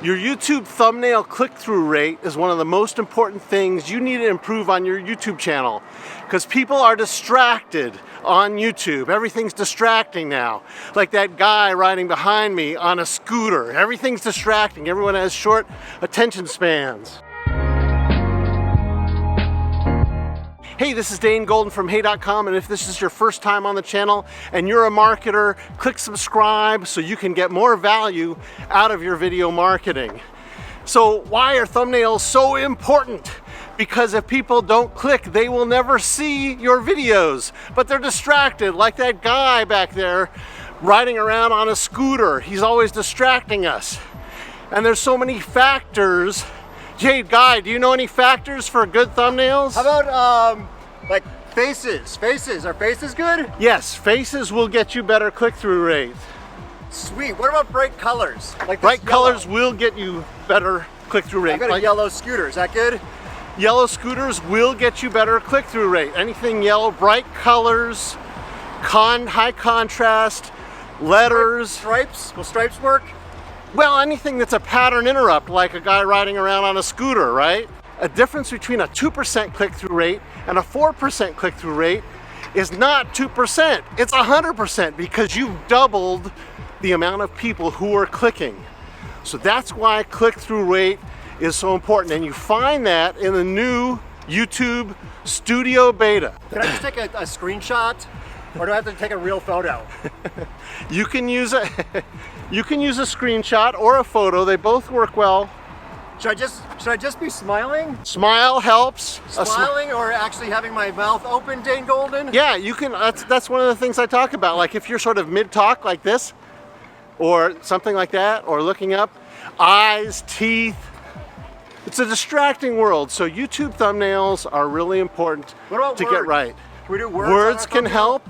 Your YouTube thumbnail click-through rate is one of the most important things you need to improve on your YouTube channel, because people are distracted on YouTube. Everything's distracting now. Like that guy riding behind me on a scooter. Everything's distracting. Everyone has short attention spans. Hey, this is Dane Golden from Hey.com, and if this is your first time on the channel and you're a marketer, click subscribe so you can get more value out of your video marketing. So why are thumbnails so important? Because if people don't click, they will never see your videos, but they're distracted, like that guy back there riding around on a scooter. He's always distracting us. And there's so many factors. Jade, Guy, do you know any factors for good thumbnails? How about like faces? Are faces good? Yes, faces will get you better click-through rate. Sweet. What about bright colors? Like bright colors will get you better click-through rate. I've got a yellow scooter. Is that good? Yellow scooters will get you better click-through rate. Anything yellow, bright colors, high contrast, letters. Stripes? Will stripes work? Well, anything that's a pattern interrupt, like a guy riding around on a scooter, right? A difference between a 2% click-through rate and a 4% click-through rate is not 2%, it's 100%, because you've doubled the amount of people who are clicking. So that's why click-through rate is so important, and you find that in the new YouTube Studio Beta. Can I just take a screenshot, or do I have to take a real photo? You can use a screenshot or a photo. They both work well. Should I just be smiling? Smile helps. Smiling or actually having my mouth open, Dane Golden? Yeah, you can. That's one of the things I talk about. Like if you're sort of mid-talk like this, or something like that, or looking up, eyes, teeth. It's a distracting world, so YouTube thumbnails are really important to get right. Can we do words? Words can help.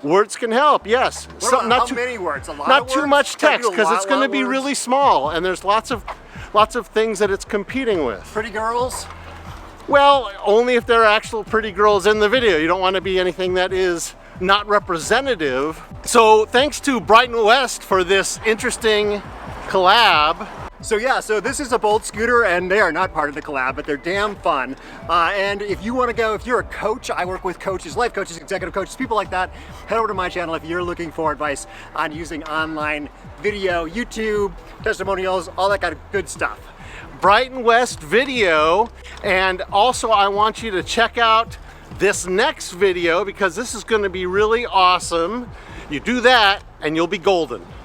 Words can help, yes. How many words? A lot not of too words? much text, because it's going to be words? really small, and there's lots of things that it's competing with. Pretty girls? Well, only if there are actual pretty girls in the video. You don't want to be anything that is not representative. So thanks to Brighton West for this interesting collab. So yeah, so this is a Bolt scooter, and they are not part of the collab, but they're damn fun. And if you want to go, if you're a coach, I work with coaches, life coaches, executive coaches, people like that, head over to my channel if you're looking for advice on using online video, YouTube, testimonials, all that kind of good stuff. Brighton West video, and also I want you to check out this next video, because this is going to be really awesome. You do that and you'll be golden.